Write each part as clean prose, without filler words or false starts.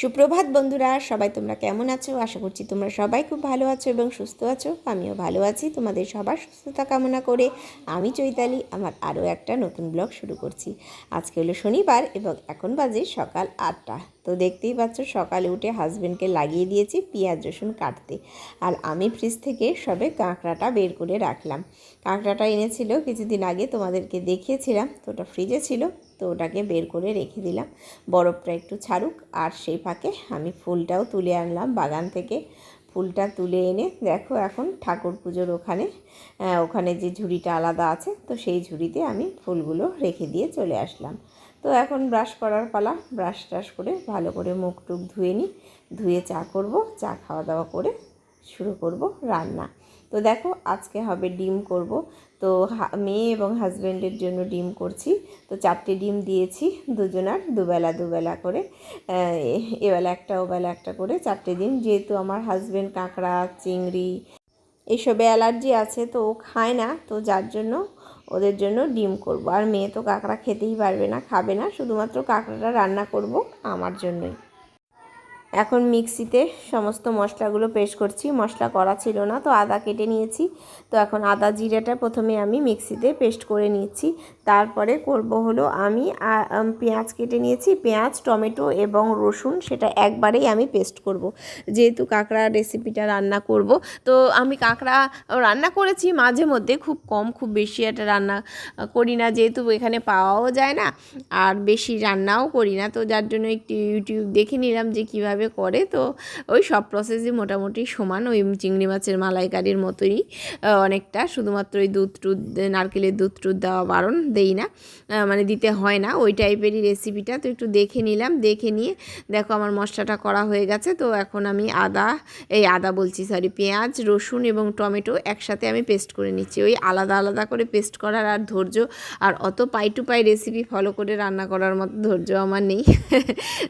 সুপ্রভাত বন্ধুরা, সবাই তোমরা কেমন আছো? আশা করছি তোমরা সবাই খুব ভালো আছো এবং সুস্থ আছো। আমিও ভালো আছি। তোমাদের সবার সুস্থতা কামনা করে আমি চৈতালি আমার আরও একটা নতুন ব্লগ শুরু করছি। আজকে হলো শনিবার এবং এখন বাজে সকাল 8টা। তো দেখতেই পাচ্ছ, সকালে উঠে হাজব্যান্ডকে লাগিয়ে দিয়েছি পেঁয়াজ রসুন কাটতে। আর আমি ফ্রিজ থেকে সবে কাঁকড়াটা বের করে রাখলাম। কাঁকড়াটা এনেছিল কিছুদিন আগে, তোমাদেরকে দেখিয়েছিলাম, তো ওটা ফ্রিজে ছিল, তো ওটাকে বের করে রেখে দিলাম বরফটা একটু ছাড়ুক। আর সেই ফাঁকে আমি ফুলটাও তুলে আনলাম বাগান থেকে। ফুলটা তুলে এনে দেখো এখন ঠাকুর পুজোর ওখানে যে ঝুড়িটা আলাদা আছে, তো সেই ঝুড়িতে আমি ফুলগুলো রেখে দিয়ে চলে আসলাম। তো এখন ব্রাশ করার পালা। ব্রাশ টাশ করে ভালো করে মুখ টুক ধুয়ে নিই, ধুয়ে চা করব। চা খাওয়া দাওয়া করে শুরু করব রান্না। তো দেখো আজকে হবে ডিম করব। তো মেয়ে এবং হাজব্যান্ডের জন্য ডিম করছি। তো 4টে ডিম দিয়েছি, দুজনার দুবেলা করে, এবেলা একটা ওবেলা একটা করে 4টে ডিম। যেহেতু আমার হাজব্যান্ড কাঁকড়া চিংড়ি এইসবে অ্যালার্জি আছে, তো ও খায় না, তো যার জন্য ওদের জন্য ডিম করব। আর মেয়ে তো কাঁকড়া খেতেই পারবে না, খাবে না, শুধুমাত্র কাঁকড়াটা রান্না করব আমার জন্যই। এখন মিক্সিতে সমস্ত মশলাগুলো পেস্ট করছি। মশলা করা ছিল না, তো আদা কেটে নিয়েছি। তো এখন আদা জিরাটা প্রথমে আমি মিক্সিতে পেস্ট করে নিচ্ছি। তারপরে করব হলো আমি পেঁয়াজ কেটে নিয়েছি, পেঁয়াজ টমেটো এবং রসুন, সেটা একবারেই আমি পেস্ট করব। যেহেতু কাঁকড়া রেসিপিটা রান্না করব, তো আমি কাঁকড়া রান্না করেছি মাঝে মধ্যে, খুব কম, খুব বেশি একটা রান্না করি না, যেহেতু এখানে পাওয়াও যায় না আর বেশি রান্নাও করি না। তো যার জন্য একটু ইউটিউব দেখে নিলাম যে কীভাবে করে। তো ওই সব প্রসেসই মোটামুটি সমান, ওই চিংড়ি মাছের মালাইকারির মতোই অনেকটা, শুধুমাত্র ওই নারকেলের দুধ দেওয়া বারণ, দেই না, মানে দিতে হয় না, ওই টাইপেরই রেসিপিটা। তো একটু দেখে নিলাম, দেখে নিয়ে দেখো আমার মশলাটা করা হয়ে গেছে। তো এখন আমি পেঁয়াজ রসুন এবং টমেটো একসাথে আমি পেস্ট করে নিচ্ছি। ওই আলাদা আলাদা করে পেস্ট করার আর ধৈর্য, আর অত পাই টু পাই রেসিপি ফলো করে রান্না করার মতো ধৈর্য আমার নেই।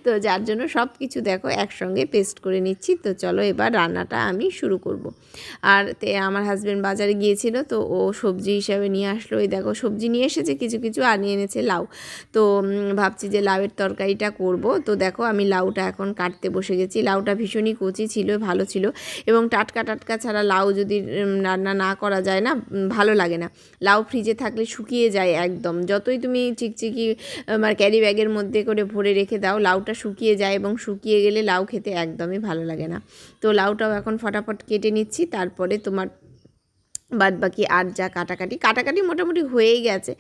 তো যার জন্য সব কিছু দেখো একসঙ্গে পেস্ট করে নিচ্ছি। তো চলো এবার রান্নাটা আমি শুরু করব। আর আমার হাজব্যান্ড বাজারে গিয়েছিল, তো ও সবজি হিসাবে নিয়ে আসলো। এই দেখো সবজি নিয়ে এসেছে কিছু কিছু, আর নিয়ে এনেছে লাউ। তো ভাবছি যে লাউয়ের তরকারিটা করব। তো দেখো আমি লাউটা এখন কাটতে বসে গেছি। লাউটা ভীষণই কচি ছিল, ভালো ছিল, এবং টাটকা টাটকা ছাড়া লাউ যদি রান্না না করা যায় না, ভালো লাগে না। লাউ ফ্রিজে থাকলে শুকিয়ে যায় একদম, যতই তুমি চিকচিকি ক্যারি ব্যাগের মধ্যে করে ভরে রেখে দাও, লাউটা শুকিয়ে যায়, এবং শুকিয়ে গেলে লাউ খেতে একদমই ভালো লাগে না। তো লাউটাও এখন ফটাফট কেটে নিচ্ছি। তারপরে তোমার বাদ বাকি আর যা কাটাকাটি মোটামুটি হয়েই গেছে।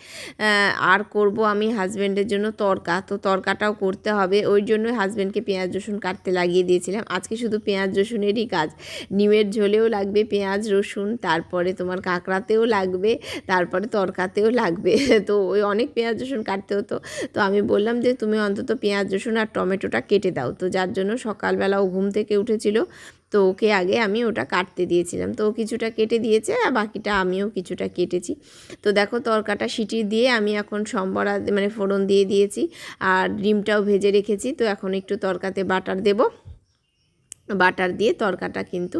আর করব আমি হাজব্যান্ডের জন্য তড়কা। তো তড়কাটাও করতে হবে, ওই জন্যই হাজব্যান্ডকে পেঁয়াজ রসুন কাটতে লাগিয়ে দিয়েছিলাম। আজকে শুধু পেঁয়াজ রসুনেরই কাজ, ডিমের ঝোলেও লাগবে পেঁয়াজ রসুন, তারপরে তোমার কাঁকড়াতেও লাগবে, তারপরে তড়কাতেও লাগবে। তো ওই অনেক পেঁয়াজ রসুন কাটতে হতো। তো আমি বললাম যে তুমি অন্তত পেঁয়াজ রসুন আর টমেটোটা কেটে দাও। তো যার জন্য সকালবেলা ও ঘুম থেকে উঠেছিল, তো ওকে আগে আমি ওটা কাটতে দিয়েছিলাম। তো ও কিছুটা কেটে দিয়েছে, আর বাকিটা আমিও কিছুটা কেটেছি। তো দেখো তরকাটা সিটি দিয়ে আমি এখন ফোড়ন দিয়ে দিয়েছি, আর ডিমটাও ভেজে রেখেছি। তো এখন একটু তরকাতে বাটার দেব, বাটার দিয়ে তরকাটা কিন্তু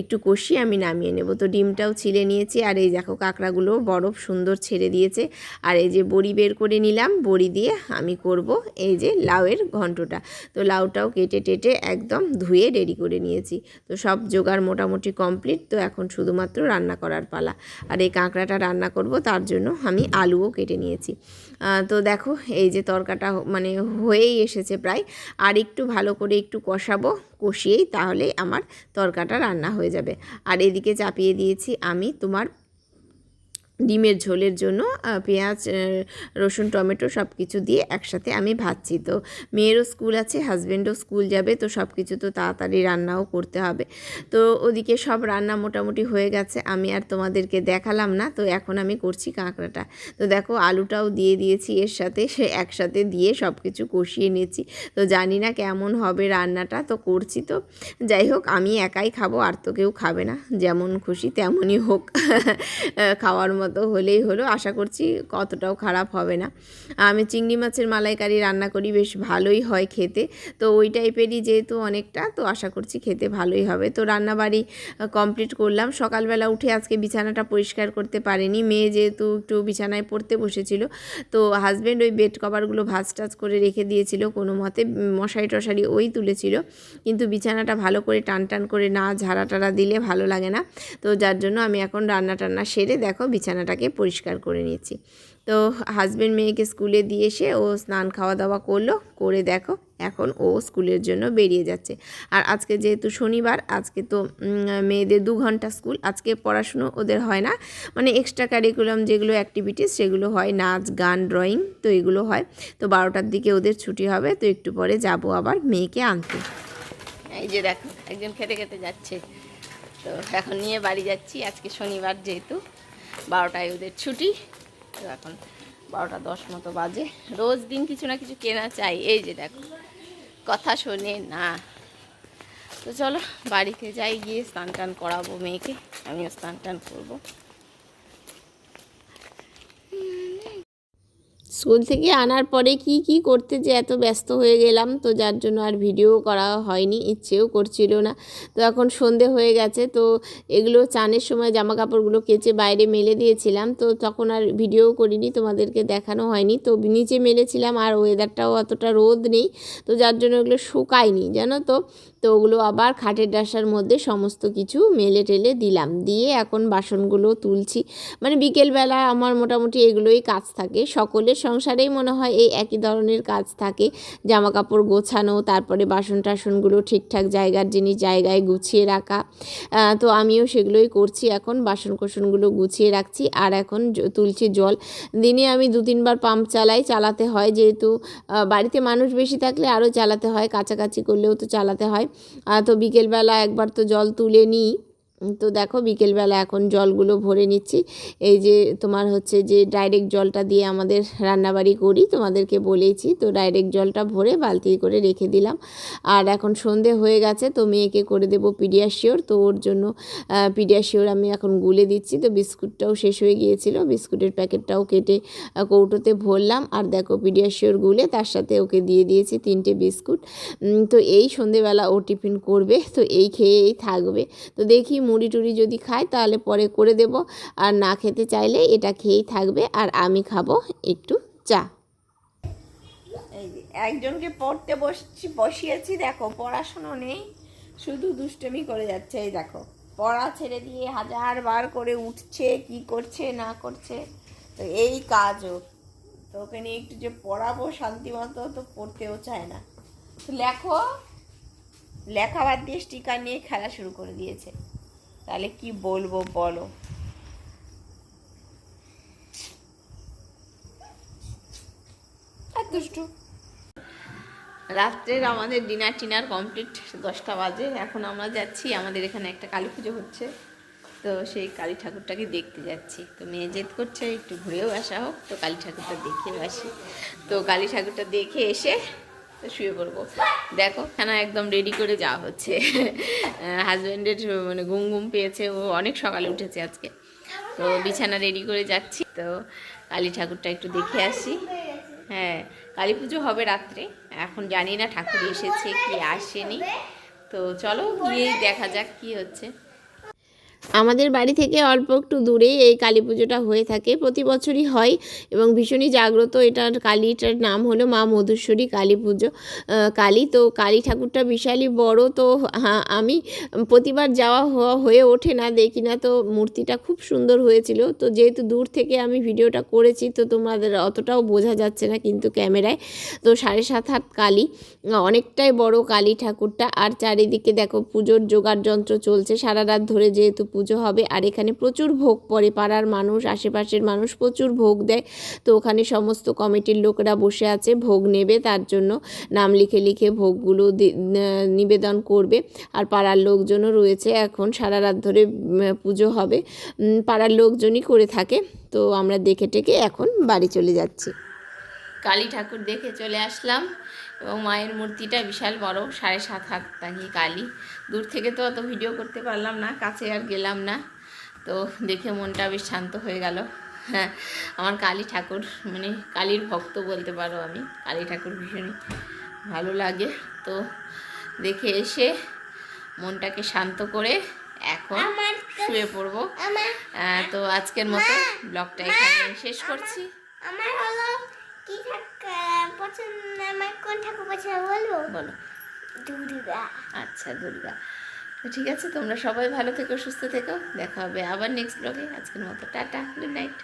একটু কষিয়ে আমি নামিয়ে নেব। তো ডিমটাও ছিলে নিয়েছি, আর এই দেখো কাঁকড়াগুলো বরফ সুন্দর ছেড়ে দিয়েছে। আর এই যে বড়ি বের করে নিলাম, বড়ি দিয়ে আমি করব এই যে লাউয়ের ঘন্টটা। তো লাউটাও কেটে একদম ধুয়ে রেডি করে নিয়েছি। তো সব জোগাড় মোটামুটি কমপ্লিট। তো এখন শুধুমাত্র রান্না করার পালা। আর এই কাঁকড়াটা রান্না করব, তার জন্য আমি আলুও কেটে নিয়েছি। তো দেখো এই যে তরকাটা হয়েই এসেছে প্রায়, আর একটু ভালো করে একটু কষিয়েই তাহলে আমার তরকাটা রান্না হয়ে যাবে। আর এদিকে চাপিয়ে দিয়েছি আমি তোমার ডিমের ঝোলের জন্য পেঁয়াজ রসুন টমেটো সব কিছু দিয়ে একসাথে আমি ভাজছি। তো মেয়েরও স্কুল আছে, হাজব্যান্ডও স্কুল যাবে, তো সব কিছু তো তাড়াতাড়ি রান্নাও করতে হবে। তো ওদিকে সব রান্না মোটামুটি হয়ে গেছে, আমি আর তোমাদেরকে দেখালাম না। তো এখন আমি করছি কাঁকড়াটা। তো দেখো আলুটাও দিয়ে দিয়েছি এর সাথে, সে একসাথে দিয়ে সব কিছু কষিয়ে নিয়েছি। তো জানি না কেমন হবে রান্নাটা, তো করছি। তো যাই হোক, আমি একাই খাবো, আর তো কেউ খাবে না, যেমন খুশি তেমনই হোক, খাওয়ার মতো মতো হলেই হলো, আশা করছি কতটাও খারাপ হবে না। আমি চিংড়ি মাছের মালাইকারি রান্না করি, বেশ ভালোই হয় খেতে। তো ওই টাইপেরই যেহেতু অনেকটা, তো আশা করছি খেতে ভালোই হবে। তো রান্নাবাড়ি কমপ্লিট করলাম। সকালবেলা উঠে আজকে বিছানাটা পরিষ্কার করতে পারিনি, মেয়ে যেহেতু একটু বিছানায় পড়তে বসেছিল, তো হাজব্যান্ড ওই বেড কভারগুলো ভাজ টাজ করে রেখে দিয়েছিল কোনো মতে, মশারি টশারি ওই তুলেছিল, কিন্তু বিছানাটা ভালো করে টান টান করে না ঝাড়া টাড়া দিলে ভালো লাগে না। তো যার জন্য আমি এখন রান্না টান্না সেরে দেখো বিছানাটাকে পরিষ্কার করে নিয়েছি। তো হাজব্যান্ড মেয়েকে স্কুলে দিয়ে এসে ও স্নান খাওয়া দাওয়া করলো, করে দেখো এখন ও স্কুলের জন্য বেরিয়ে যাচ্ছে। আর আজকে যেহেতু শনিবার, আজকে তো মেয়েদের 2 ঘন্টা স্কুল, আজকে পড়াশুনো ওদের হয় না, মানে এক্সট্রা কারিকুলাম যেগুলো অ্যাক্টিভিটিস সেগুলো হয়, নাচ গান ড্রয়িং, তো এগুলো হয়। তো 12টার দিকে ওদের ছুটি হবে, তো একটু পরে যাব আবার মেয়েকে আনতে। এই যে দেখো একজন খেতে খেতে যাচ্ছে, তো এখন নিয়ে বাড়ি যাচ্ছি। আজকে শনিবার যেহেতু 12টায় ওদের ছুটি, তো এখন 12:10 মতো বাজে। রোজ দিন কিছু না কিছু কেনা চাই, এই যে দেখো কথা শোনে না। তো চলো বাড়িতে যাই, গিয়ে স্নান টান করাবো মেয়েকে, আমিও স্নান টান করবো। স্কুল থেকে আনার পরে কি করতে যে এত ব্যস্ত হয়ে গেলাম, তো যার জন্য আর ভিডিও করা হয়নি, ইচ্ছেও করছিল না। তো এখন সন্ধে হয়ে গেছে, তো এগুলো চানের সময় জামা কাপড়গুলো কেচে বাইরে মেলে দিয়েছিলাম, তো তখন আর ভিডিও করিনি, তোমাদেরকে দেখানো হয়নি। তো নিচে মেলেছিলাম, আর ওয়েদারটাও অতটা রোদ নেই, তো যার জন্য ওগুলো শুকায়নি জানো তো। তো ওগুলো আবার খাটের ডাসার মধ্যে সমস্ত কিছু মেলে টেলে দিলাম, দিয়ে এখন বাসনগুলো তুলছি। মানে বিকেলবেলা আমার মোটামুটি এগুলোই কাজ থাকে, সকলের সংসারেই মনে হয় এই একই ধরনের কাজ থাকে, জামা কাপড় গোছানো, তারপরে বাসন টাসনগুলো ঠিকঠাক জায়গার জিনিস জায়গায় গুছিয়ে রাখা। তো আমিও সেগুলোই করছি, এখন বাসন কোসনগুলো গুছিয়ে রাখছি। আর এখন তুলছি জল, দিনে আমি 2-3 বার পাম্প চালাতে হয়, যেহেতু বাড়িতে মানুষ বেশি থাকলে আরও চালাতে হয়, কাছাকাছি করলেও তো চালাতে হয়। তো বিকেলবেলা একবার তো জল তুলে নিই। তো দেখো বিকেলবেলা এখন জলগুলো ভরে নিচ্ছি। এই যে তোমার হচ্ছে যে ডাইরেক্ট জলটা দিয়ে আমাদের রান্নাবাড়ি করি, তোমাদেরকে বলেইছি, তো ডাইরেক্ট জলটা ভরে বালতি করে রেখে দিলাম। আর এখন সন্ধে হয়ে গেছে, তো মেয়েকে করে দেবো পিডিয়াশিওর, তো ওর জন্য পিডিয়াশিওর আমি এখন গুলে দিচ্ছি। তো বিস্কুটটাও শেষ হয়ে গিয়েছিল, বিস্কুটের প্যাকেটটাও কেটে কৌটোতে ভরলাম, আর দেখো পিডিয়াশিওর গুলে তার সাথে ওকে দিয়ে দিয়েছি 3টে বিস্কুট। তো এই সন্ধেবেলা ও টিফিন করবে, তো এই খেয়েই থাকবে। তো দেখি মুড়ি টুড়ি যদি খায় তাহলে পরে করে দেব, আর না খেতে চাইলে এটা খেয়েই থাকবে, আর আমি খাবো একটু চা। এই যে একজনকে পড়তে বসিয়েছি, দেখো পড়াশুনো নেই, শুধু দুষ্টুমি করে যাচ্ছে। এই দেখো পড়া ছেড়ে দিয়ে 1000বার করে উঠছে, কি করছে না করছে, তো এই কাজও। তো ওকে নিয়ে একটু যে পড়াবো শান্তি মতো, তো পড়তেও চায় না। তো লেখা বাদ দিয়ে স্টিকার নিয়ে খেলা শুরু করে দিয়েছে, তাহলে কি বলবো বলো। আর দুষ্টু। রাত্রের আমাদের ডিনার কমপ্লিট, 10টা বাজে। এখন আমরা যাচ্ছি, আমাদের এখানে একটা কালী পুজো হচ্ছে, তো সেই কালী ঠাকুরটাকে দেখতে যাচ্ছি। তো মেয়ে জেদ করছে একটু ঘুরেও আসা হোক, তো কালী ঠাকুরটা দেখেও আসি। তো কালী ঠাকুরটা দেখে এসে তো শুয়ে পড়বো। দেখো খানা একদম রেডি করে যাওয়া হচ্ছে। হাজব্যান্ডের মানে ঘুম পেয়েছে, ও অনেক সকালে উঠেছে আজকে, তো বিছানা রেডি করে যাচ্ছি। তো কালী ঠাকুরটা একটু দেখে আসি। হ্যাঁ, কালী পুজো হবে রাত্রে, এখন জানি না ঠাকুর এসেছে কি আসেনি, তো চলো গিয়েই দেখা যাক কি হচ্ছে। আমাদের বাড়ি থেকে অল্প একটু দূরেই এই কালী পুজোটা হয়ে থাকে, প্রতি বছরই হয় এবং ভীষণই জাগ্রত। এটার কালীটার নাম হলো মা মধুশ্বরী কালী পুজো, কালী। তো কালী ঠাকুরটা বিশালই বড়, তো হ্যাঁ আমি প্রতিবার যাওয়া হয়ে ওঠে না, দেখি না, তো মূর্তিটা খুব সুন্দর হয়েছিল। তো যেহেতু দূর থেকে আমি ভিডিওটা করেছি, তো তোমাদের অতটাও বোঝা যাচ্ছে না কিন্তু ক্যামেরায়। তো 7.5 হাত কালী, অনেকটাই বড় কালী ঠাকুরটা। আর চারিদিকে দেখো পুজোর জোগাড় যন্ত্র চলছে, সারা রাত ধরে যেহেতু পুজো হবে। আর এখানে প্রচুর ভোগ পড়ে, পাড়ার মানুষ আশেপাশের মানুষ প্রচুর ভোগ দেয়। তো ওখানে সমস্ত কমিটির লোকেরা বসে আছে, ভোগ নেবে, তার জন্য নাম লিখে লিখে ভোগগুলো নিবেদন করবে। আর পাড়ার লোকজনও রয়েছে, এখন সারা রাত ধরে পুজো হবে, পাড়ার লোকজনই করে থাকে। তো আমরা দেখে টেকে এখন বাড়ি চলে যাচ্ছি। কালী ঠাকুর দেখে চলে আসলাম, এবং মায়ের মূর্তিটা বিশাল বড়, 7.5 হাত নাকি কালী। দূর থেকে তো অত ভিডিও করতে পারলাম না, কাছে আর গেলাম না, তো দেখে মনটা বেশ শান্ত হয়ে গেল। হ্যাঁ, আমার কালী ঠাকুর মানে কালীর ভক্ত বলতে পারো আমি। কালী ঠাকুর ভীষণই ভালো লাগে। তো দেখে এসে মনটাকে শান্ত করে এখন শুয়ে পড়বো। তো আজকের মতো ব্লগটা এখানে শেষ করছি। আমার হলো কি পছন্দ, আমার কোন ঠাকুর পছন্দ বলবো? বলো। দুর্গা। আচ্ছা, দুর্গা। তো ঠিক আছে, তোমরা সবাই ভালো থেকো, সুস্থ থেকো। দেখা হবে আবার নেক্সট ব্লগে। আজকের মতো টাটা, গুড নাইট।